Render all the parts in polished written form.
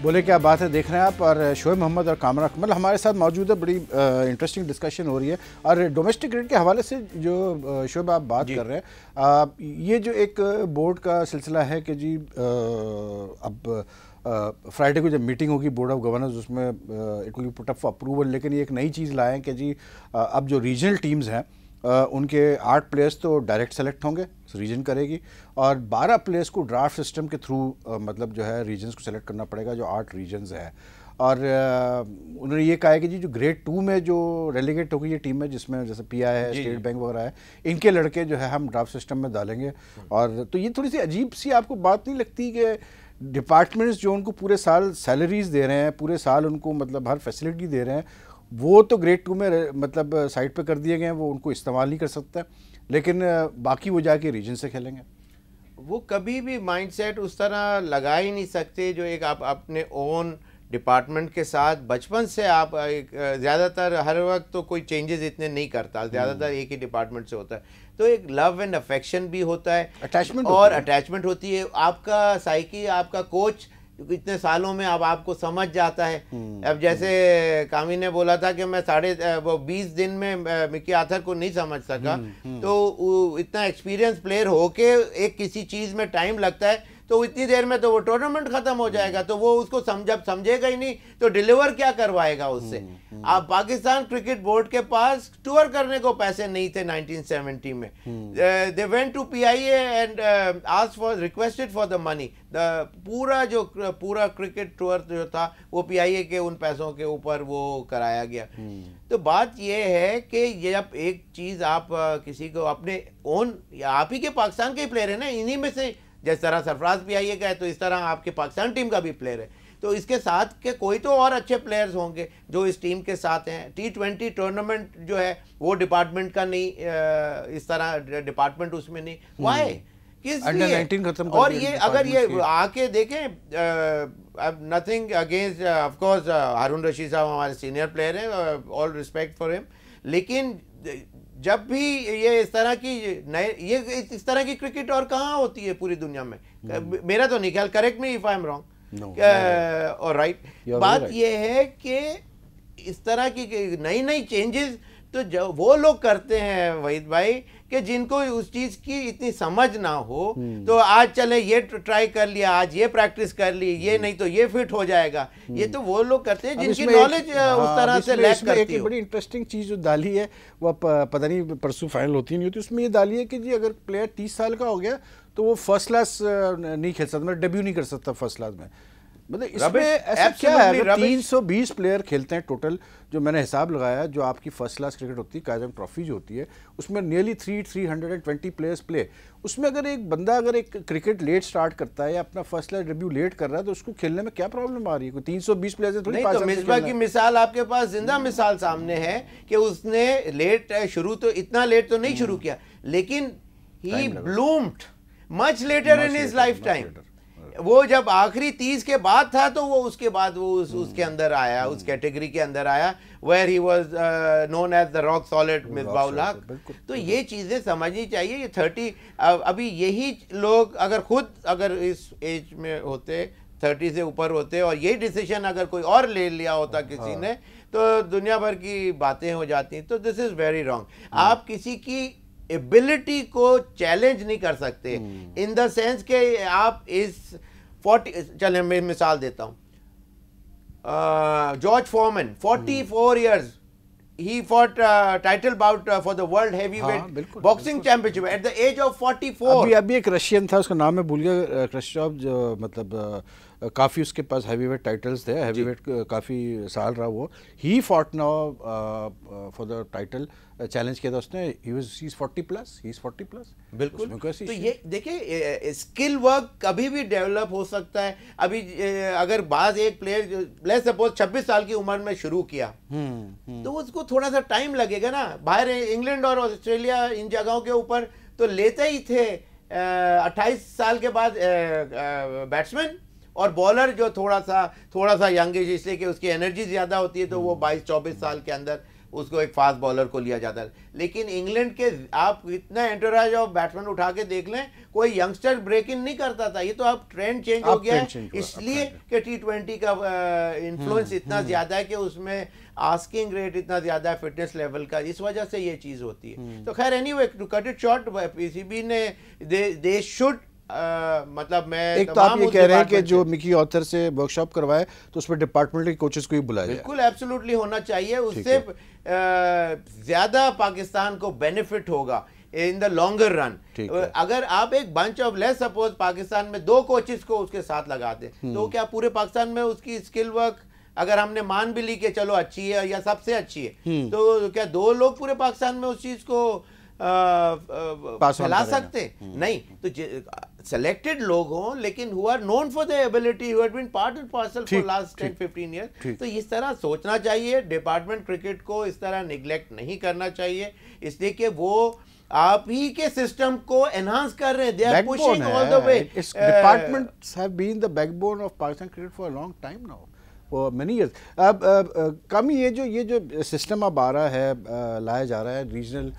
बोले क्या बात है, देख रहे हैं आप। और शोएब मोहम्मद और कामरान अकमल हमारे साथ मौजूद है। बड़ी इंटरेस्टिंग डिस्कशन हो रही है। और डोमेस्टिक क्रिकेट के हवाले से जो शोएब आप बात कर रहे हैं, ये जो एक बोर्ड का सिलसिला है कि जी अब फ्राइडे को जब मीटिंग होगी बोर्ड ऑफ गवर्नर्स, उसमें it will be put up for approval. लेकिन ये एक नई चीज़ लाए हैं कि जी अब जो रीजनल टीम्स हैं उनके 8 प्लेयर्स तो डायरेक्ट सेलेक्ट होंगे, रीजन करेगी, और 12 प्लेयर्स को ड्राफ्ट सिस्टम के थ्रू मतलब जो है रीजन्स को सेलेक्ट करना पड़ेगा, जो 8 रीजन्स है। और उन्होंने ये कहा है कि जी जो ग्रेड 2 में जो रेलीगेट होगी ये टीम है, जिसमें जैसे पीआई है, स्टेट बैंक वगैरह है, इनके लड़के जो है हम ड्राफ्ट सिस्टम में डालेंगे। और तो ये थोड़ी सी अजीब सी आपको बात नहीं लगती कि डिपार्टमेंट्स जो उनको पूरे साल सैलरीज दे रहे हैं, पूरे साल उनको मतलब हर फैसिलिटी दे रहे हैं, वो तो ग्रेड 2 में मतलब साइड पे कर दिए गए हैं, वो उनको इस्तेमाल नहीं कर सकता, लेकिन बाकी वो जाके रीजन से खेलेंगे। वो कभी भी माइंडसेट उस तरह लगा ही नहीं सकते जो एक आप अपने ओन डिपार्टमेंट के साथ बचपन से आप ज़्यादातर हर वक्त तो कोई चेंजेस इतने नहीं करता, ज़्यादातर एक ही डिपार्टमेंट से होता है, तो एक लव एंड अफेक्शन भी होता है, अटैचमेंट और अटैचमेंट होती है। आपका साइकी, आपका कोच इतने सालों में अब आपको समझ जाता है। अब जैसे कामी ने बोला था कि मैं 20 दिन में मिकी आर्थर को नहीं समझ सका, तो इतना एक्सपीरियंस प्लेयर होके एक किसी चीज़ में टाइम लगता है, तो इतनी देर में तो वो टूर्नामेंट खत्म हो जाएगा, तो वो उसको समझेगा ही नहीं, तो डिलीवर क्या करवाएगा उससे। आप पाकिस्तान क्रिकेट बोर्ड के पास टूर करने को पैसे नहीं थे 1970 में। They went to PIA and asked for, requested for the money. पूरा क्रिकेट टूर जो था वो पीआईए के उन पैसों के ऊपर वो कराया गया। तो बात ये है कि ये जब एक चीज़ आप किसी को अपने ओन, आप ही के पाकिस्तान के ही प्लेयर है ना, इन्हीं में से जिस तरह सरफराज पीआईए का है, तो इस तरह आपके पाकिस्तान टीम का भी प्लेयर है, तो इसके साथ के कोई तो और अच्छे प्लेयर्स होंगे जो इस टीम के साथ हैं। T20 टूर्नामेंट जो है वो डिपार्टमेंट का नहीं, इस तरह डिपार्टमेंट उसमें नहीं, वाई, किस लिए? और ये अगर ये आके देखें, अब नथिंग अगेंस्ट ऑफ कोर्स हारून रशीद साहब हमारे सीनियर प्लेयर हैं, ऑल रिस्पेक्ट फॉर हिम, लेकिन जब भी ये इस तरह की इस तरह की क्रिकेट और कहाँ होती है पूरी दुनिया में? मेरा तो नहीं ख्याल, correct me if I am wrong और राइट। बात ये है कि इस तरह की नई नई चेंजेस तो जो वो लोग करते हैं वहीद भाई, कि जिनको उस चीज की इतनी समझ ना हो, तो आज चले ये ट्राई कर लिया, आज ये प्रैक्टिस कर ली, ये नहीं तो ये फिट हो जाएगा, ये तो वो लोग करते हैं जिनकी नॉलेज उस तरह से लैक करती है। बड़ी इंटरेस्टिंग चीज जो डाली है वो पता नहीं परसों फाइनल होती नहीं होती, उसमें ये डाली है कि जी अगर प्लेयर 30 साल का हो गया तो वो फर्स्ट क्लास नहीं खेल सकता, मतलब डेब्यू नहीं कर सकता फर्स्ट क्लास में। मतलब इसमें ऐसा क्या है, 320 प्लेयर खेलते हैं टोटल, जो मैंने हिसाब लगाया, जो आपकी फर्स्ट क्लास क्रिकेट होती है, कायदम ट्रॉफी जो होती है, उसमें नियरली 320 प्लेयर्स प्ले। उसमें अगर एक बंदा अगर एक क्रिकेट लेट स्टार्ट करता है या अपना फर्स्ट क्लास डेब्यू लेट कर रहा है, तो उसको खेलने में क्या प्रॉब्लम आ रही है? कोई 320 प्लेयर्स थोड़ी। तो मिसबा की मिसाल आपके पास जिंदा मिसाल सामने है कि उसने लेट शुरू तो इतना लेट तो नहीं शुरू किया, लेकिन he bloomed much later in his life time. वो जब आखिरी 30 के बाद था, तो वो उसके बाद वो उसके अंदर आया, उस कैटेगरी के अंदर आया, where he was known as the rock solid Misbahul Haq. तो ये चीज़ें समझनी चाहिए। ये 30 अभी यही लोग अगर इस एज में होते, 30 से ऊपर होते, और यही डिसीजन अगर कोई और ले लिया होता किसी ने, तो दुनिया भर की बातें हो जाती। तो दिस इज़ वेरी रॉन्ग। आप किसी की एबिलिटी को चैलेंज नहीं कर सकते, इन द सेंस के आप इस 40, चले मैं मिसाल देता हूं, George foreman 44 years he fought title bout for the world heavyweight boxing championship at the age of 44। अभी एक रशियन था, उसका नाम मैं भूल गया, क्रश्चोव, जो मतलब काफ़ी उसके पास हैवीवेट टाइटल्स थे, हैवीवेट काफ़ी साल रहा वो। He fought now for the title, challenge किया था उसने, he is 40 plus, he is 40 plus. बिल्कुल। तो ये देखिए, स्किल वर्क कभी भी डेवलप हो सकता है। अभी अगर बाज एक प्लेयर लेट्स सपोज 26 साल की उम्र में शुरू किया, तो उसको थोड़ा सा टाइम लगेगा ना। बाहर इंग्लैंड और ऑस्ट्रेलिया इन जगहों के ऊपर तो लेते ही थे 28 साल के बाद बैट्समैन, और बॉलर जो थोड़ा सा यंग, इसलिए कि उसकी एनर्जी ज़्यादा होती है, तो वो 22-24 साल के अंदर उसको एक फास्ट बॉलर को लिया जाता है। लेकिन इंग्लैंड के आप इतना एंटोराज ऑफ बैट्समैन उठा के देख लें, कोई यंगस्टर ब्रेक इन नहीं करता था। ये तो अब ट्रेंड चेंज हो गया है, इसलिए कि T20 का इन्फ्लुएंस इतना ज्यादा है कि उसमें आस्किंग रेट इतना ज्यादा है फिटनेस लेवल का, इस वजह से ये चीज होती है। तो खैर anyway, to cut it short, PCB ने दे शुड मतलब मैं एक तो आप ये कह रहे हैं कि जो मिकी ऑथर से वर्कशॉप करवाए तो उसमें डिपार्टमेंटल कोचेस को ही बुलाया जाए। बिल्कुल एब्सोल्युटली होना चाहिए, उससे ज्यादा पाकिस्तान को बेनिफिट होगा इन द लॉन्गर रन। अगर आप एक bunch of less suppose Pakistan में 2 कोचेस को उसके साथ लगाते तो क्या पूरे पाकिस्तान में उसकी स्किल वर्क अगर हमने मान भी ली कि चलो अच्छी है या सबसे अच्छी है, तो क्या 2 लोग पूरे पाकिस्तान में उस चीज को फैला सकते? नहीं, तो सेलेक्टेड लोग हों लेकिन who are known for their ability, who have been part and parcel for last 10-15 years. तो इस तरह सोचना चाहिए, डिपार्टमेंट क्रिकेट को इस तरह निगलेक्ट नहीं करना चाहिए, इसलिए कि वो आप ही के सिस्टम को एनहांस कर रहे हैं। They are pushing all the way. Departments have been the backbone of Pakistan cricket for a long time now, for many years. अब कम ये जो सिस्टम अब आ रहा है, लाया जा रहा है रीजनल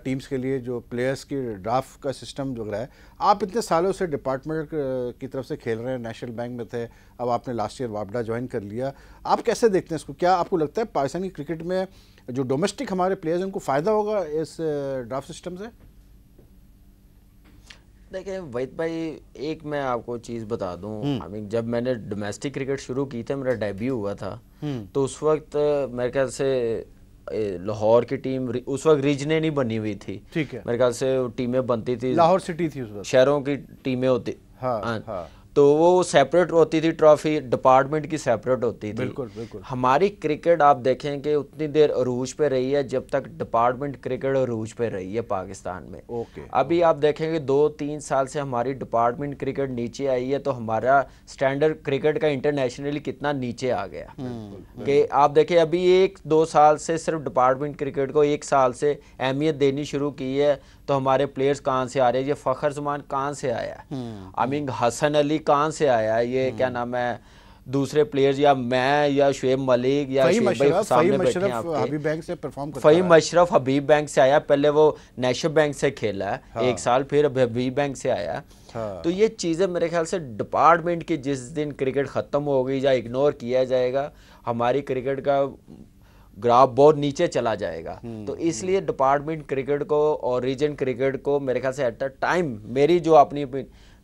टीम्स के लिए, जो प्लेयर्स की ड्राफ्ट का सिस्टम जो रहा है, आप इतने सालों से डिपार्टमेंट की तरफ से खेल रहे हैं, नेशनल बैंक में थे, अब आपने लास्ट ईयर वापडा ज्वाइन कर लिया, आप कैसे देखते हैं इसको? क्या आपको लगता है पाकिस्तानी क्रिकेट में जो डोमेस्टिक हमारे प्लेयर्स हैं उनको फ़ायदा होगा इस ड्राफ्ट सिस्टम से? देखिए वहीद भाई, एक मैं आपको चीज़ बता दूं, आई मीन जब मैंने डोमेस्टिक क्रिकेट शुरू की थी, मेरा डेब्यू हुआ था, तो उस वक्त मेरे ख्याल से लाहौर की टीम उस वक्त रीजने नहीं बनी हुई थी। ठीक है, मेरे ख्याल से टीमें बनती थी, लाहौर सिटी थी उस वक्त, शहरों की टीमें होती। हाँ। तो वो सेपरेट होती थी, ट्रॉफी डिपार्टमेंट की सेपरेट होती थी। बिल्कुल बिल्कुल। हमारी क्रिकेट आप देखें कि उतनी देर अरूज पे रही है जब तक डिपार्टमेंट क्रिकेट अरूज पे रही है पाकिस्तान में। अभी आप देखेंगे 2-3 साल से हमारी डिपार्टमेंट क्रिकेट नीचे आई है, तो हमारा स्टैंडर्ड क्रिकेट का इंटरनेशनली कितना नीचे आ गया कि आप देखें अभी 1-2 साल से सिर्फ डिपार्टमेंट क्रिकेट को 1 साल से अहमियत देनी शुरू की है, तो हमारे प्लेयर्स कहाँ से आ रहे हैं? ये फ़खर ज़मान कहाँ से आया है? आई मीन हसन अली कहाँ से आया है? ये क्या नाम है, दूसरे प्लेयर्स, या मैं या शुएब मलिक या फ़हीम अशरफ हबीब बैंक से आया, पहले वो नेशनल बैंक से खेला है 1 साल, फिर हबीब बैंक से आया। तो ये चीज़ें मेरे ख्याल से डिपार्टमेंट की जिस दिन क्रिकेट ख़त्म होगी या इग्नोर किया जाएगा, हमारी क्रिकेट का ग्राफ बहुत नीचे चला जाएगा। तो इसलिए डिपार्टमेंट क्रिकेट को और रीजन क्रिकेट को मेरे ख्याल से एट अ टाइम, मेरी जो अपनी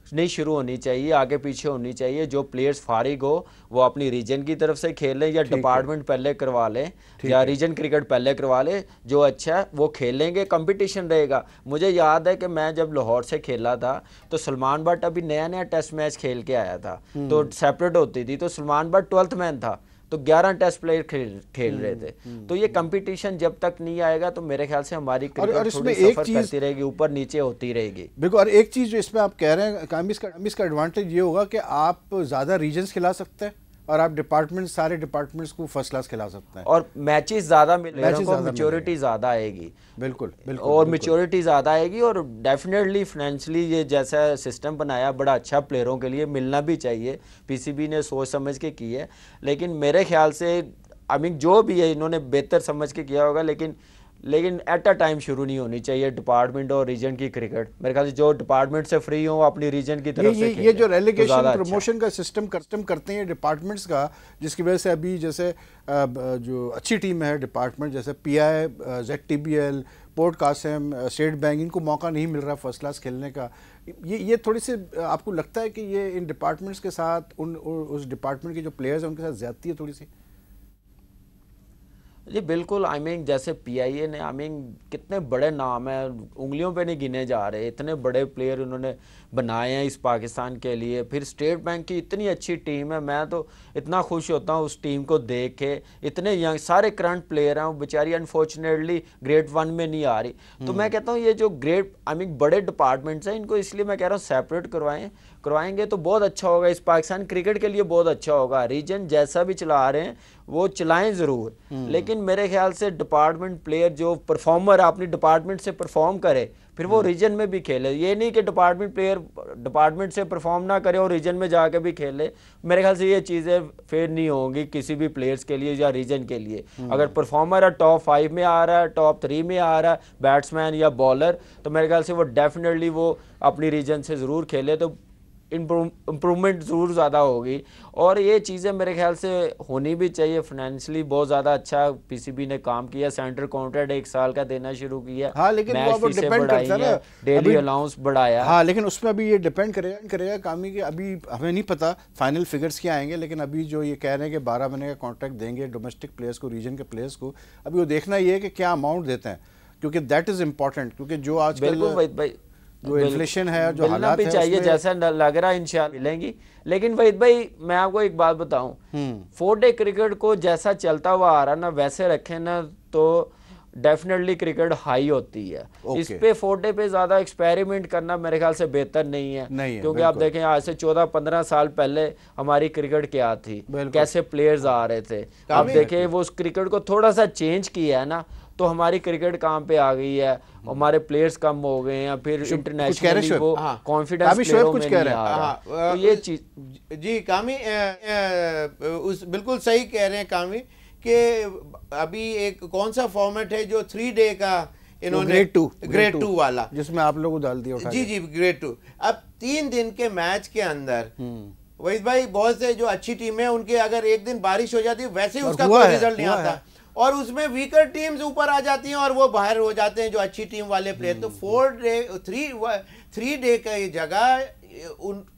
नहीं शुरू होनी चाहिए, आगे पीछे होनी चाहिए। जो प्लेयर्स फारिग हो वो अपनी रीजन की तरफ से खेलें, या डिपार्टमेंट पहले करवा लें, या रीजन क्रिकेट पहले करवा लें। जो अच्छा है वो खेलेंगे, कंपटीशन रहेगा। मुझे याद है कि मैं जब लाहौर से खेला था तो सलमान बट अभी नया नया टेस्ट मैच खेल के आया था, तो सेपरेट होती थी, तो सलमान बट 12th मैन था, तो 11 टेस्ट प्लेयर खेल रहे थे। तो ये कंपटीशन जब तक नहीं आएगा तो मेरे ख्याल से हमारी क्रिकेट थोड़ी सफर करती रहेगी, ऊपर नीचे होती रहेगी। बिल्कुल। और एक चीज़ जो इसमें आप कह रहे हैं कामिस का एडवांटेज ये होगा कि आप ज़्यादा रीजन्स खिला सकते हैं और आप डिपार्टमेंट, सारे डिपार्टमेंट्स को फर्स्ट क्लास खिला सकते हैं, और मैचेस ज़्यादा मिलेंगे, मैच्योरिटी ज़्यादा आएगी। बिल्कुल बिल्कुल। और मैच्योरिटी ज़्यादा आएगी, और डेफिनेटली फाइनेंशियली ये जैसा सिस्टम बनाया बड़ा अच्छा प्लेयरों के लिए मिलना भी चाहिए। पीसीबी ने सोच समझ के की है, लेकिन मेरे ख्याल से आई मीन जो भी है इन्होंने बेहतर समझ के किया होगा, लेकिन एट अ टाइम शुरू नहीं होनी चाहिए डिपार्टमेंट और रीजन की क्रिकेट। मेरे ख्याल से जो डिपार्टमेंट से फ्री हो अपनी रीजन की तरफ से ये जो रेलीगेशन प्रमोशन का सिस्टम कस्टम करते हैं डिपार्टमेंट्स का, जिसकी वजह से अभी जैसे जो अच्छी टीम है डिपार्टमेंट, जैसे PI, ZTBL, port Qasim, state bank, इनको मौका नहीं मिल रहा फर्स्ट क्लास खेलने का। ये थोड़ी सी आपको लगता है कि ये इन डिपार्टमेंट्स के साथ उस डिपार्टमेंट के जो प्लेयर्स हैं उनके साथ ज्यादती है थोड़ी सी? जी बिल्कुल। आई मीन जैसे PIA ने, आई मीन कितने बड़े नाम हैं, उंगलियों पे नहीं गिने जा रहे, इतने बड़े प्लेयर उन्होंने बनाए हैं इस पाकिस्तान के लिए। फिर स्टेट बैंक की इतनी अच्छी टीम है, मैं तो इतना खुश होता हूँ उस टीम को देख के। इतने यंग सारे करंट प्लेयर हैं, वो बेचारी अनफॉर्चुनेटली ग्रेड 1 में नहीं आ रही। तो मैं कहता हूँ ये जो आई मीन बड़े डिपार्टमेंट्स हैं, इनको इसलिए मैं कह रहा हूँ सेपरेट करवाएंगे तो बहुत अच्छा होगा, इस पाकिस्तान क्रिकेट के लिए बहुत अच्छा होगा। रीजन जैसा भी चला रहे हैं वो चलाएं ज़रूर, लेकिन लेकिन मेरे ख्याल से डिपार्टमेंट प्लेयर जो परफॉर्मर अपनी डिपार्टमेंट से परफॉर्म करे फिर वो रीजन में भी खेले। ये नहीं कि डिपार्टमेंट प्लेयर डिपार्टमेंट से परफॉर्म ना करे और रीजन में जाके भी खेले। मेरे ख्याल से ये चीज़ें फेयर नहीं होंगी किसी भी प्लेयर्स के लिए या रीजन के लिए। अगर परफॉर्मर टॉप 5 में आ रहा है, टॉप 3 में आ रहा है बैट्समैन या बॉलर, तो मेरे ख्याल से वो डेफिनेटली वो अपनी रीजन से ज़रूर खेले तो इम्प्रूवमेंट ज़रूर ज़्यादा होगी। और ये चीज़ें मेरे ख्याल से होनी भी चाहिए। फाइनेंशियली बहुत ज़्यादा अच्छा पीसीबी ने काम किया, सेंट्रल कॉन्ट्रैक्ट 1 साल का देना शुरू किया। हाँ, लेकिन वो अब डिपेंड करता है ना, डेली अलाउंस बढ़ाया। हाँ, लेकिन उसमें अभी ये डिपेंड करेगा कामी के, अभी हमें नहीं पता फाइनल फिगर्स क्या आएंगे, लेकिन अभी जो ये कह रहे हैं कि 12 महीने का कॉन्ट्रैक्ट देंगे डोमेस्टिक प्लेयर्स को, रीजन के प्लेयर्स को, अभी वो देखना ये है कि क्या अमाउंट देते हैं, क्योंकि दैट इज़ इम्पॉर्टेंट। क्योंकि जो आजकल जो इन्फ्लेशन है, जो हालात भी चाहिए जैसा लग रहा है इंशाल्लाह मिलेंगी। लेकिन वहीद भाई मैं आपको एक बात बताऊं, 4 डे क्रिकेट को जैसा चलता हुआ आ रहा ना वैसे रखें ना तो डेफिनेटली क्रिकेट हाई होती है। इस पे 4 डे पे ज्यादा एक्सपेरिमेंट करना मेरे ख्याल से बेहतर नहीं है, क्योंकि आप देखें आज से 14-15 साल पहले हमारी क्रिकेट क्या थी, कैसे प्लेयर्स आ रहे थे। आप देखें वो उस क्रिकेट को थोड़ा सा चेंज किया है ना तो हमारी क्रिकेट काम पे आ गई है, हमारे प्लेयर्स कम हो गए हैं, फिर इंटरनेशनली वो कॉन्फिडेंस प्लेयरों में नहीं आ रहा। तो ये चीज जी कामी उस बिल्कुल सही कह रहे हैं कामी कि अभी एक कौन सा फॉर्मेट है जो 3 डे का इन्होंने ग्रेड 2 वाला जिसमें आप लोग डाल दिया। जी ग्रेड 2। अब 3 दिन के मैच के अंदर वहीद भाई बहुत से जो अच्छी टीमें उनके अगर एक दिन बारिश हो जाती है वैसे ही उसका कोई रिजल्ट नहीं आता और उसमें वीकर टीम्स ऊपर आ जाती हैं और वो बाहर हो जाते हैं जो अच्छी टीम वाले प्लेयर। तो 3 डे का जगह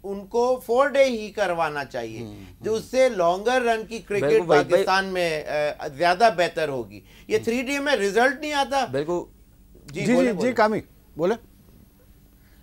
उनको 4 डे ही करवाना चाहिए, जो उससे लॉन्गर रन की क्रिकेट पाकिस्तान में ज्यादा बेहतर होगी। ये 3 डे में रिजल्ट नहीं आता। बिल्कुल जी कामी बोले।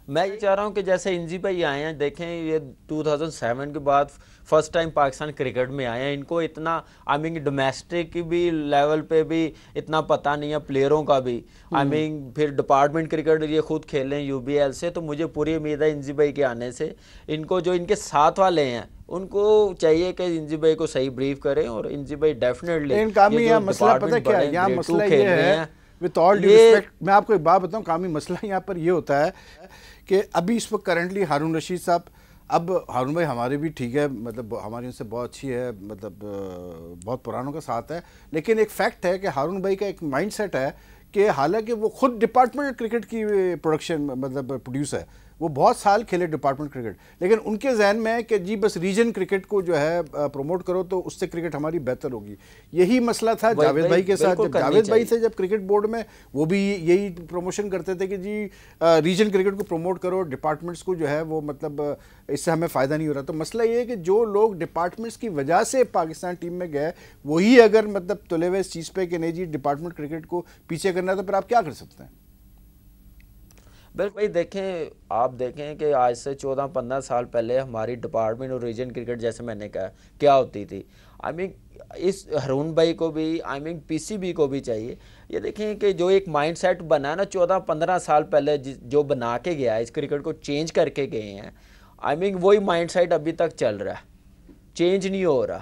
मैं ये चाह रहा हूँ कि जैसे इंजी भाई आए हैं, देखें ये 2007 के बाद फर्स्ट टाइम पाकिस्तान क्रिकेट में आए हैं, इनको इतना आई मीन डोमेस्टिक भी लेवल पे भी इतना पता नहीं है प्लेयरों का भी, आई मीन फिर डिपार्टमेंट क्रिकेट ये खुद खेल रहे हैं यूबीएल से। तो मुझे पूरी उम्मीद है इंजी भाई के आने से इनको जो इनके साथ वाले हैं उनको चाहिए कि इंजी भाई को सही ब्रीफ करें और इंजी भाई डेफिनेटली मसला पता क्या है, यहाँ मसला ये है विद ऑल ड्यू रिस्पेक्ट, मैं आपको एक बात बताऊं कामी, मसला यहाँ पर ये होता है कि अभी इस वक्त करंटली हारून रशीद साहब, अब हारून भाई हमारे भी ठीक है, मतलब हमारी उनसे बहुत अच्छी है, मतलब बहुत पुरानों का साथ है, लेकिन एक फैक्ट है कि हारून भाई का एक माइंडसेट है कि हालांकि वो खुद डिपार्टमेंट क्रिकेट की प्रोडक्शन मतलब प्रोड्यूस है, वो बहुत साल खेले डिपार्टमेंट क्रिकेट, लेकिन उनके जहन में है कि जी बस रीजन क्रिकेट को जो है प्रमोट करो तो उससे क्रिकेट हमारी बेहतर होगी। यही मसला था जावेद भाई के साथ, जब जावेद भाई थे जब क्रिकेट बोर्ड में, वो भी यही प्रमोशन करते थे कि जी रीजन क्रिकेट को प्रमोट करो, डिपार्टमेंट्स को जो है वो मतलब इससे हमें फ़ायदा नहीं हो रहा। तो मसला ये है कि जो लोग डिपार्टमेंट्स की वजह से पाकिस्तान टीम में गए वही अगर मतलब तुले हुए इस चीज़ पे कि नहीं जी डिपार्टमेंट क्रिकेट को पीछे करना है, तो फिर आप क्या कर सकते हैं? बिल्कुल भाई देखें, आप देखें कि आज से 14-15 साल पहले हमारी डिपार्टमेंट और रीजन क्रिकेट जैसे मैंने कहा क्या होती थी। आई मीन इस हारून भाई को भी, आई मीन पीसीबी को भी चाहिए ये देखें कि जो एक माइंडसेट बना ना 14-15 साल पहले जो बना के गया है, इस क्रिकेट को चेंज करके गए हैं, आई मीन वही माइंडसेट अभी तक चल रहा है, चेंज नहीं हो रहा।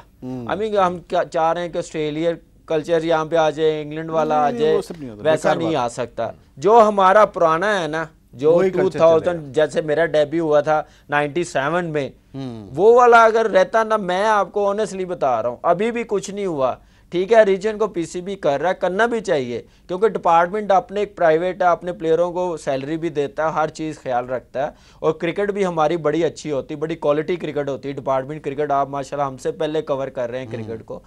आई मीन हम क्या चाह रहे हैं कि ऑस्ट्रेलिया कल्चर यहाँ पे आ जाए, इंग्लैंड वाला आ जाए, वैसा नहीं आ सकता। जो हमारा पुराना है ना, जो 2000 जैसे मेरा डेब्यू हुआ था 97 में, वो वाला अगर रहता ना, मैं आपको ऑनेस्टली बता रहा हूँ अभी भी कुछ नहीं हुआ। ठीक है, रीजन को पीसीबी कर रहा है, करना भी चाहिए, क्योंकि डिपार्टमेंट अपने एक प्राइवेट है, अपने प्लेयरों को सैलरी भी देता है, हर चीज़ ख्याल रखता है, और क्रिकेट भी हमारी बड़ी अच्छी होती है, बड़ी क्वालिटी क्रिकेट होती है। डिपार्टमेंट क्रिकेट आप माशाल्लाह हमसे पहले कवर कर रहे हैं क्रिकेट को,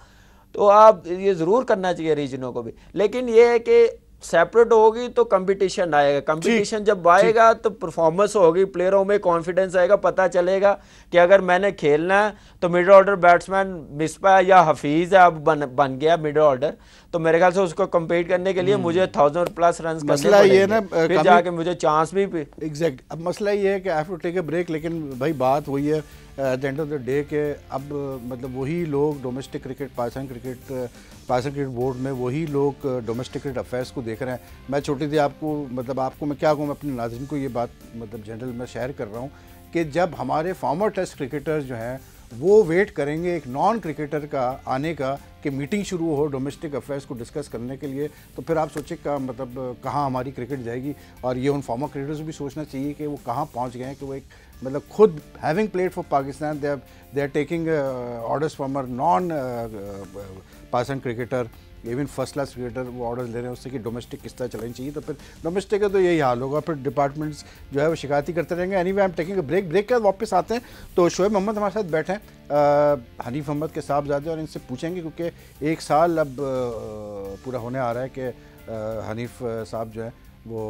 तो आप ये ज़रूर करना चाहिए रीजनों को भी। लेकिन ये है कि सेपरेट होगी तो कंपटीशन आएगा, कंपटीशन जब आएगा तो परफॉर्मेंस होगी, प्लेयरों में कॉन्फिडेंस आएगा, पता चलेगा कि अगर मैंने खेलना है तो मिडिल ऑर्डर बैट्समैन मिसबा या हफीज़ है अब बन गया मिडिल ऑर्डर, तो मेरे ख्याल से उसको कम्पीट करने के लिए मुझे 1000+ रन मसला ये ना फिर जाके मुझे चांस भी एग्जैक्ट। अब मसला ये है कि I have to take a break, लेकिन भाई बात वही है at the end of the day के अब मतलब वही लोग domestic cricket Pakistan cricket board में वही लोग डोमेस्टिक क्रिकेट अफेयर्स को देख रहे हैं। मैं छोटी थी आपको मतलब आपको मैं क्या कहूँ, मैं अपने नाज़रीन को ये बात मतलब जनरल में शेयर कर रहा हूँ कि जब हमारे फॉर्मर टेस्ट क्रिकेटर्स जो हैं वो वेट करेंगे एक नॉन क्रिकेटर का आने का कि मीटिंग शुरू हो डोमेस्टिक अफेयर्स को डिस्कस करने के लिए, तो फिर आप सोचें का मतलब कहाँ हमारी क्रिकेट जाएगी। और ये उन फॉर्मर क्रिकेटर्स भी सोचना चाहिए कि वो कहाँ पहुँच गए हैं, कि वो एक मतलब खुद having played for Pakistan they are taking orders from uh non Pakistan cricketer, even first class cricketer वो ऑर्डर ले रहे हैं उससे कि डोमेस्टिक किस तरह चलानी चाहिए। तो फिर डोमेस्टिक का तो यही हाल होगा, फिर डिपार्टमेंट्स जो है वो शिकायती करते रहेंगे। Anyway I am taking a break के बाद वापस आते हैं तो शोएब मोहम्मद हमारे साथ बैठे हैं, हनीफ मोहम्मद के साहबजादे, और इनसे पूछेंगे क्योंकि 1 साल अब पूरा होने आ रहा है कि हनीफ साहब जो है वो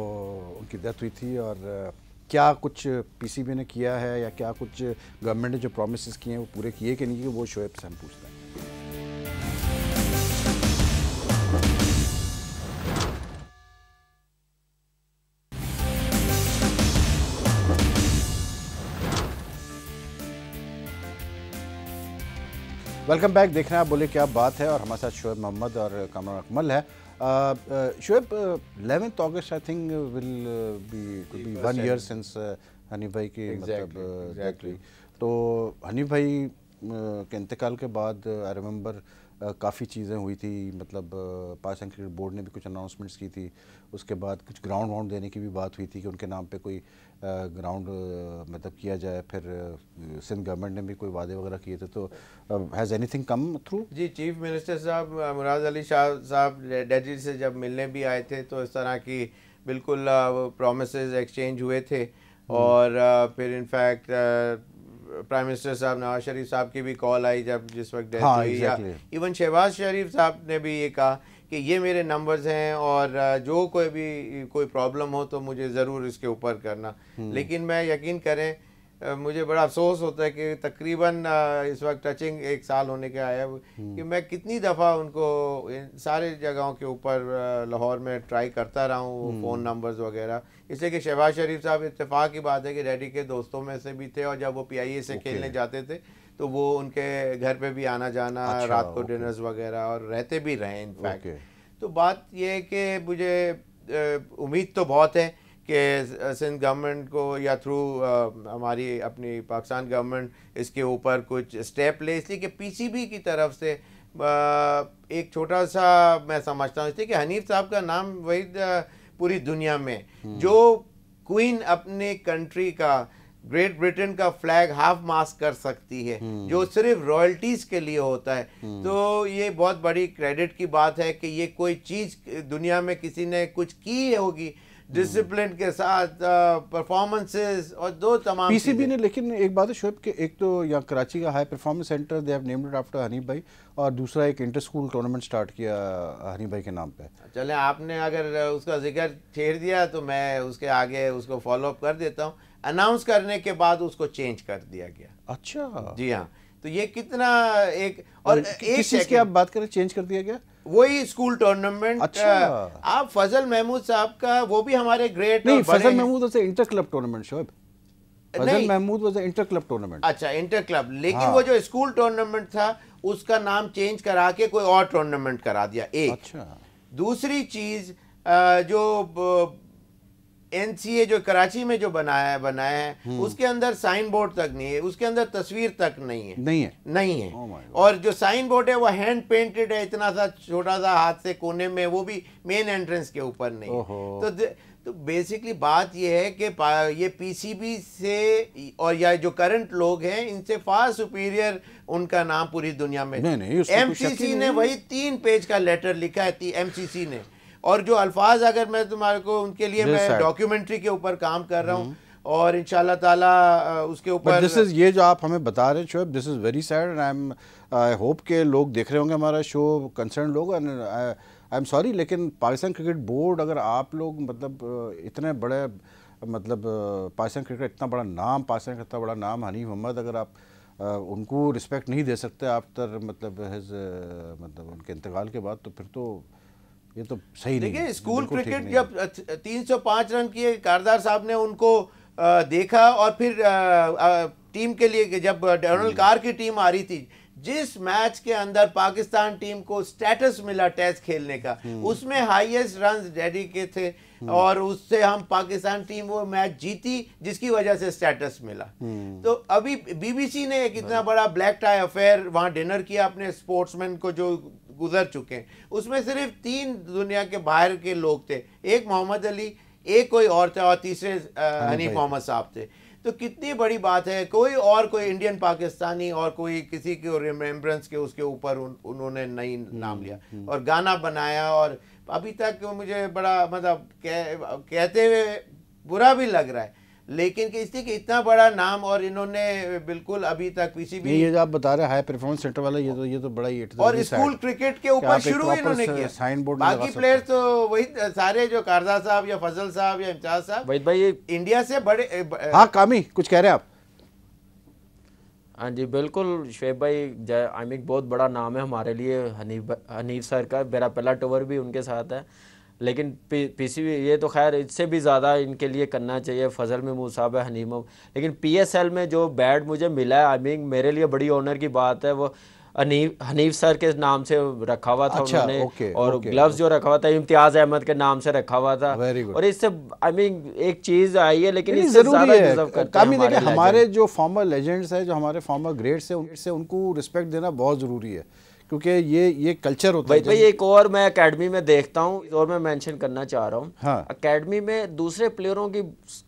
उनकी डेथ हुई थी, और क्या कुछ पीसीबी ने किया है या क्या कुछ गवर्नमेंट ने जो प्रोमिस किए हैं वो पूरे किए कि नहीं, कि वो शोएब से हम पूछते हैं। वेलकम बैक, देख रहे हैं आप बोले क्या बात है, और हमारे साथ शोएब मोहम्मद और कामरान अकमल है। Shoaib, 11 August I think will be 1 year since Hanif भाई की मतलब डेथ हुई। तो हनीफ भाई के इंतकाल के बाद आई रिमेंबर काफ़ी चीज़ें हुई थी, मतलब पाकिस्तान क्रिकेट बोर्ड ने भी कुछ अनाउंसमेंट्स की थी, उसके बाद कुछ ग्राउंड वाउंड देने की भी बात हुई थी कि उनके नाम पे कोई ग्राउंड मतलब किया जाए, फिर सिंध गवर्नमेंट ने भी कोई वादे वगैरह किए थे। तो हैज़ एनीथिंग कम थ्रू? जी, चीफ मिनिस्टर साहब मुराद अली शाह साहब दिल्ली से जब मिलने भी आए थे तो इस तरह की बिल्कुल प्रोमिसेस एक्सचेंज हुए थे, और फिर इनफैक्ट प्राइम मिनिस्टर साहब नवाज शरीफ साहब की भी कॉल आई जब जिस वक्त डेथ हुई, या इवन शहबाज शरीफ साहब ने भी ये कहा कि ये मेरे नंबर्स हैं और जो कोई प्रॉब्लम हो तो मुझे ज़रूर इसके ऊपर करना। लेकिन मैं यकीन करें मुझे बड़ा अफसोस होता है कि तकरीबन इस वक्त टचिंग 1 साल होने के आया कि मैं कितनी दफ़ा उनको इन सारे जगहों के ऊपर लाहौर में ट्राई करता रहा हूँ, फ़ोन नंबर्स वगैरह, इसलिए कि शहबाज शरीफ साहब इत्तेफाक की बात है कि डैडी के दोस्तों में से भी थे, और जब वो PIA से खेलने जाते थे तो वो उनके घर पे भी आना जाना, रात को डिनर्स वगैरह, और रहते भी रहे इनफैक्ट। तो बात ये है कि मुझे उम्मीद तो बहुत है कि सिंध गवर्नमेंट को या थ्रू हमारी अपनी पाकिस्तान गवर्नमेंट इसके ऊपर कुछ स्टेप ले, इसलिए कि PCB की तरफ से एक छोटा सा मैं समझता हूँ, इसलिए कि हनीफ साहब का नाम वही पूरी दुनिया में जो क्वीन अपने कंट्री का ग्रेट ब्रिटेन का फ्लैग हाफ मास्ट कर सकती है, जो सिर्फ रॉयल्टीज के लिए होता है, तो ये बहुत बड़ी क्रेडिट की बात है कि ये कोई चीज दुनिया में किसी ने कुछ की होगी डिसिप्लिन के साथ, परफॉर्मेंसेस और दो तमाम PCB ने। लेकिन एक बात है शोएब कि एक तो यहाँ कराची का high performance centre they have named it after Hanif भाई, और दूसरा एक इंटर स्कूल टूर्नामेंट स्टार्ट किया हनीफ भाई के नाम पे। चले, आपने अगर उसका जिक्र छेड़ दिया तो मैं उसके आगे उसको फॉलो अप कर देता हूँ। अनाउंस करने के बाद उसको चेंज कर दिया गया। अच्छा, जी हाँ, तो ये कितना एक और किस चीज़ की आप बात करें, चेंज कर दिया गया? वही स्कूल टूर्नामेंट। अच्छा, आप फजल महमूद साहब का, वो भी हमारे ग्रेट नहीं, Fazal Mahmood was inter club tournament Shoaib, Fazal Mahmood was inter club tournament. अच्छा, इंटर क्लब, लेकिन वो जो स्कूल टूर्नामेंट था उसका नाम चेंज करा के कोई और टूर्नामेंट करा दिया, एक। अच्छा, दूसरी चीज जो NCA जो कराची में जो बनाया है उसके अंदर साइन बोर्ड तक नहीं है, उसके अंदर तस्वीर तक नहीं है। और जो साइन बोर्ड है वो हैंड पेंटेड है, इतना सा छोटा सा हाथ से कोने में, वो भी मेन एंट्रेंस के ऊपर नहीं है। तो बेसिकली बात ये है कि ये PCB से और या जो करंट लोग हैं इनसे फार सुपीरियर उनका नाम पूरी दुनिया में। MCC ने वही 3 पेज का लेटर लिखा है MCC ने, और जो अल्फाज अगर मैं तुम्हारे को उनके लिए मैं डॉक्यूमेंट्री के ऊपर काम कर रहा हूँ, और इंशाल्लाह ताला उसके ऊपर दिस इज, ये जो आप हमें बता रहे हैं Shoaib, this is very sad, and I hope के लोग देख रहे होंगे हमारा शो, कंसर्न लोग, एंड आई एम सॉरी, लेकिन पाकिस्तान क्रिकेट बोर्ड, अगर आप लोग मतलब इतने बड़े मतलब पाकिस्तान क्रिकेट इतना बड़ा नाम, पाकिस्तान का इतना बड़ा नाम हनीफ मोहम्मद, अगर आप उनको रिस्पेक्ट नहीं दे सकते आफ्टर मतलब हिज मतलब उनके इंतकाल के बाद, तो फिर तो ये तो सही नहीं। देखिए, स्कूल क्रिकेट जब 305 रन किए, कारदार साहब ने उनको देखा, और फिर टीम के लिए जब डोनाल्ड कार की टीम आ रही थी, जिस मैच के अंदर पाकिस्तान टीम को स्टेटस मिला टेस्ट खेलने का, उसमें हाईएस्ट रन डैडी के थे, और उससे हम पाकिस्तान टीम वो मैच जीती जिसकी वजह से स्टेटस मिला। तो अभी बीबीसी ने एक इतना बड़ा ब्लैक टाई अफेयर वहाँ डिनर किया अपने स्पोर्ट्समैन को जो गुजर चुके हैं, उसमें सिर्फ 3 दुनिया के बाहर के लोग थे, एक मोहम्मद अली, एक कोई और थे और तीसरे हनीफ मोहम्मद साहब थे। तो कितनी बड़ी बात है, कोई इंडियन पाकिस्तानी और कोई किसी के रिमेम्बरेंस के उसके ऊपर उन्होंने नहीं नाम लिया और गाना बनाया। और अभी तक मुझे बड़ा मतलब कहते हुए बुरा भी लग रहा है, लेकिन कि इसलिए कि इतना बड़ा नाम और इन्होंने बिल्कुल अभी तक पीसीबी ये जो आप बता रहे हैं हाई परफॉर्मेंस सेंटर वाला, ये तो बड़ा ही और स्कूल क्रिकेट के ऊपर शुरू इन्होंने किया। साइन बोर्ड बाकी प्लेयर्स तो वही सारे जो कारदा साहब या फजल साहब या इम्तियाज साहब वहीद भाई इंडिया से बड़े। हाँ कामी कुछ कह रहे हैं आप? हाँ जी बिल्कुल शुएब भाई, आई मीन बहुत बड़ा नाम है हमारे लिए हनीफ सर का, मेरा पहला टूर भी उनके साथ है। लेकिन पीसीबी ये तो खैर इससे भी ज़्यादा इनके लिए करना चाहिए, फजल महमूद साहब है, हनीफ। लेकिन पीएसएल में जो बैट मुझे मिला है, आई मीन मेरे लिए बड़ी ऑनर की बात है, वो हनीफ सर के नाम से रखा हुआ था। अच्छा, उन्होंने और ग्लव्स जो रखा हुआ था इम्तियाज अहमद के नाम से रखा हुआ था। और इससे आई मीन एक चीज़ आई है, लेकिन इससे ज़्यादा डिजर्व करते हैं हमारे जो फॉर्मर लेजेंड्स हैं, जो हमारे फॉर्मर ग्रेट्स हैं, उनसे उनको रिस्पेक्ट देना बहुत ज़रूरी है, क्योंकि ये कल्चर होता है। भाई एक और मैं एकेडमी में देखता हूँ और मैं मेंशन करना चाह रहा हूँ, हाँ। एकेडमी में दूसरे प्लेयरों की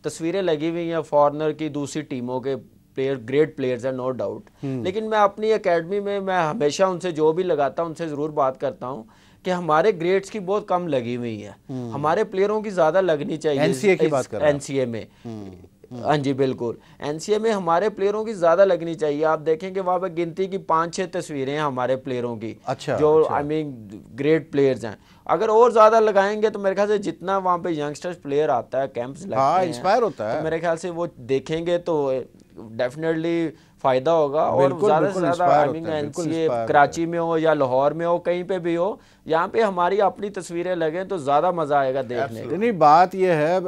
तस्वीरें लगी हुई हैं, फॉरनर की, दूसरी टीमों के प्लेयर, ग्रेट प्लेयर्स हैं नो डाउट। लेकिन मैं अपनी एकेडमी में मैं हमेशा उनसे जो भी लगाता हूँ उनसे ज़रूर बात करता हूँ कि हमारे ग्रेड्स की बहुत कम लगी हुई है, हमारे प्लेयरों की ज़्यादा लगनी चाहिए। एनसीए की बात कर रहे हैं? एनसीए में हाँ जी बिल्कुल, एनसीए में हमारे प्लेयरों की ज़्यादा लगनी चाहिए। आप देखेंगे वहाँ पर गिनती की 5-6 तस्वीरें हैं हमारे प्लेयरों की, जो आई मीन ग्रेट प्लेयर्स हैं। अगर और ज़्यादा लगाएंगे तो मेरे ख्याल से जितना वहाँ पे यंगस्टर्स प्लेयर आता है, कैंप्स लगते हैं, इंस्पायर होता है, तो मेरे ख्याल से वो देखेंगे तो डेफिनेटली फ़ायदा होगा। और ज़्यादा से ज़्यादा आई मीन एनसीए कराची में हो या लाहौर में हो, कहीं पे भी हो, यहाँ पे हमारी अपनी तस्वीरें लगें तो ज़्यादा मज़ा आएगा देखने में। नहीं बात यह है,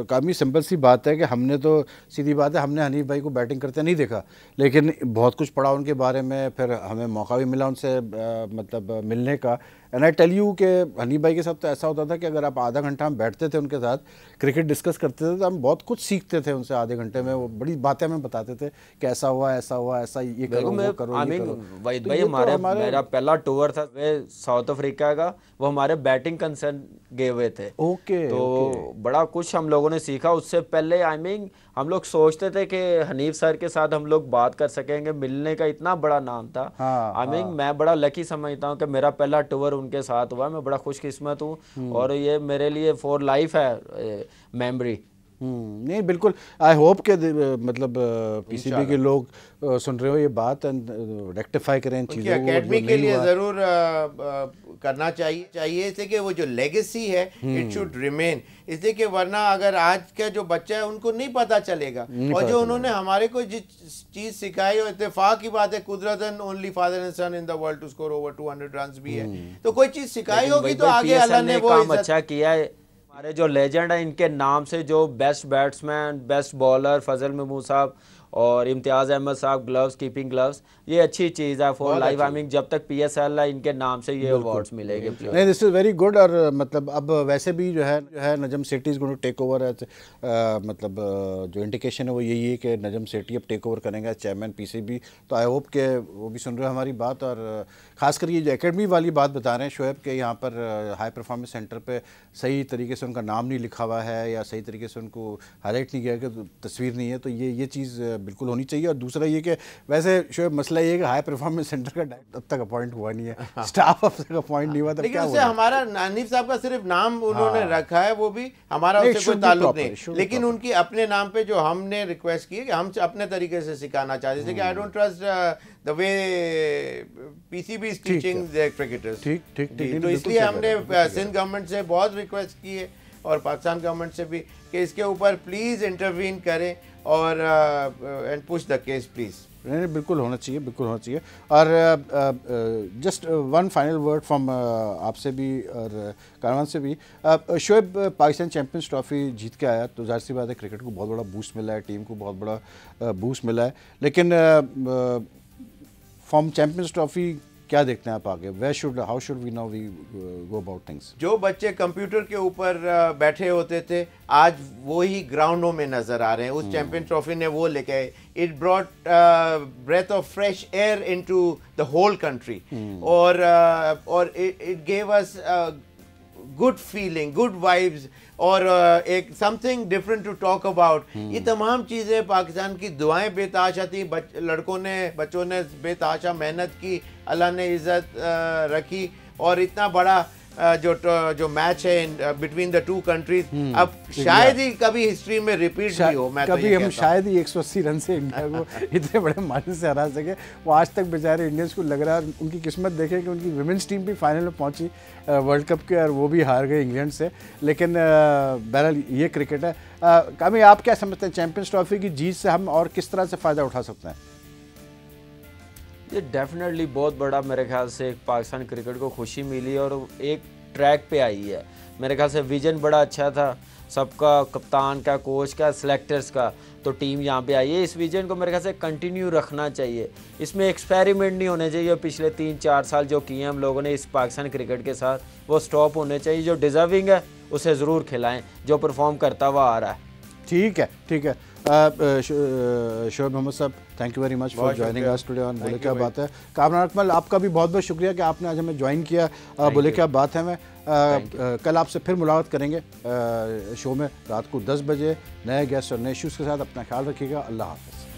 काफ़ी सिंपल सी बात है कि हमने तो सीधी बात है, हमने हनीफ भाई को बैटिंग करते नहीं देखा, लेकिन बहुत कुछ पढ़ा उनके बारे में, फिर हमें मौका भी मिला उनसे मतलब मिलने का। एंड आई टेल यू कि हनीफ भाई के साथ तो ऐसा होता था कि अगर आप आधा घंटा हम बैठते थे उनके साथ, क्रिकेट डिस्कस करते थे, तो हम बहुत कुछ सीखते थे उनसे। आधे घंटे में वो बड़ी बातें हमें बताते थे कि ऐसा हुआ, ऐसा हुआ, ऐसा ये करो, वो करो, ये करो। वहीद भाई मेरा पहला टूर था साउथ अफ्रीका का, वो हमारे बैटिंग कंसर्न गए हुए थे। तो बड़ा कुछ हम लोगों ने सीखा। उससे पहले आई मीन हम लोग सोचते थे कि हनीफ सर के साथ हम लोग बात कर सकेंगे, मिलने का इतना बड़ा नाम था। आई मीन मैं बड़ा लकी समझता हूँ कि मेरा पहला टूर उनके साथ हुआ, मैं बड़ा खुशकिस्मत हूँ और ये मेरे लिए फॉर लाइफ है मेमोरी। नहीं बिल्कुल, आई होप के मतलब पीसीबी के लोग सुन रहे हो ये बात एंड रेक्टिफाई करें इन चीज़ों को। एकेडमी के लिए ज़रूर करना चाहिए इसलिए कि वो जो लेगेसी है इट शुड रिमेन, इसलिए कि वरना अगर आज का जो बच्चा है उनको नहीं पता चलेगा। और जो उन्होंने हमारे को जिस चीज़ सिखाई, और इत्तेफाक की बात है कुदरतन only father and son in the world to score over 200 runs भी है, तो कोई चीज़ सिखाई होगी तो आगे अल्लाह ने वो काम अच्छा किया है। हमारे जो लेजेंड है इनके नाम से, जो बेस्ट बैट्समैन, बेस्ट बॉलर फजल महमूद साहब और इम्तियाज़ अहमद साहब, ग्लव्स, कीपिंग ग्लव्स, ये अच्छी चीज़ है फॉर लाइफ। आई मीन जब तक पीएसएल है इनके नाम से ये अवार्ड्स मिलेंगे। नहीं दिस इज़ वेरी गुड। और मतलब अब वैसे भी जो है Najam Sethi is going to take over, मतलब जो इंडिकेशन है वो यही है कि नजम सेठी अब टेक ओवर करेंगे चेयरमैन पीसीबी। तो आई होप के वो भी सुन रहे हो हमारी बात। और ख़ासकर ये जो एकेडमी वाली बात बता रहे हैं शोएब के, यहाँ पर हाई परफॉर्मेंस सेंटर पे सही तरीके से उनका नाम नहीं लिखा हुआ है या सही तरीके से उनको हाईलाइट नहीं किया कि तस्वीर नहीं है, तो ये चीज़ बिल्कुल होनी चाहिए। और दूसरा ये कि वैसे शोएब मसला ये है कि हाई परफॉर्मेंस सेंटर का अब तक अपॉइंट हुआ नहीं है, स्टाफ अब तक अपॉइंट नहीं हुआ, तो लेकिन उससे हमारा हनीफ साहब का सिर्फ नाम उन्होंने रखा है, वो भी हमारा उससे कोई ताल्लुक नहीं, लेकिन उनकी अपने नाम पे जो हमने रिक्वेस्ट की है कि हम अपने तरीके से सिखाना चाहते थे कि I don't trust the way PCB is teaching their cricketers. ठीक, तो इसलिए हमने सिंध गवर्नमेंट से बहुत रिक्वेस्ट की है और पाकिस्तान गवर्नमेंट से भी कि इसके ऊपर प्लीज़ इंटरवीन करें और and push the case please. नहीं बिल्कुल होना चाहिए, बिल्कुल होना चाहिए। और just one final word from आपसे भी और कारवान से भी। शोएब पाकिस्तान चैंपियंस ट्रॉफी जीत के आया तो जाहिर सी बात है क्रिकेट को बहुत बड़ा बूस्ट मिला है, टीम को बहुत बड़ा बूस्ट मिला है, लेकिन फ्रॉम चैंपियंस ट्रॉफी क्या देखते हैं आप आगे? How should we no we go about things? जो बच्चे कंप्यूटर के ऊपर बैठे होते थे आज वो ही ग्राउंडों में नजर आ रहे हैं। उस चैंपियन ट्रॉफी ने वो लेके आए। It brought breath of fresh air into the whole country और it gave us good feeling, good vibes और एक something different to talk about. ये तमाम चीज़ें पाकिस्तान की दुआएं बेताशा थी, बच्चों ने बेताशा मेहनत की, अल्लाह ने इज़्ज़त रखी और इतना बड़ा जो मैच है बिटवीन द टू कंट्रीज अब शायद ही कभी हिस्ट्री में रिपीट भी हो। मैं कभी हम शायद ही 180 रन से इंडिया को इतने बड़े मार्जिन से हरा सके। वो आज तक बेचारे इंडियंस को लग रहा है उनकी किस्मत देखें कि उनकी वुमेन्स टीम भी फाइनल में पहुंची वर्ल्ड कप के और वो भी हार गए इंग्लैंड से। लेकिन बहरहाल ये क्रिकेट है। कामी, आप क्या समझते हैं चैंपियंस ट्रॉफी की जीत से हम और किस तरह से फ़ायदा उठा सकते हैं? ये डेफिनेटली बहुत बड़ा मेरे ख्याल से एक पाकिस्तान क्रिकेट को खुशी मिली और एक ट्रैक पे आई है। मेरे ख्याल से विजन बड़ा अच्छा था सबका, कप्तान का, कोच का, सिलेक्टर्स का, तो टीम यहाँ पे आई है। इस विजन को मेरे ख्याल से कंटिन्यू रखना चाहिए। इसमें एक्सपेरिमेंट नहीं होने चाहिए। पिछले 3-4 साल जो किए हम लोगों ने इस पाकिस्तान क्रिकेट के साथ वो स्टॉप होने चाहिए। जो डिज़र्विंग है उसे ज़रूर खिलाएँ, जो परफॉर्म करता हुआ आ रहा है। ठीक है, ठीक है। शोएब मोहम्मद साहब, thank you very much for joining us today on बोले क्या बात है। कामरान अकमल, आपका भी बहुत बहुत शुक्रिया कि आपने आज हमें ज्वाइन किया बोले क्या बात है में। कल आपसे फिर मुलाकात करेंगे शो में रात को 10 बजे नए गेस्ट और नए इश्यूज़ के साथ। अपना ख्याल रखिएगा। अल्लाह हाफ़िज़।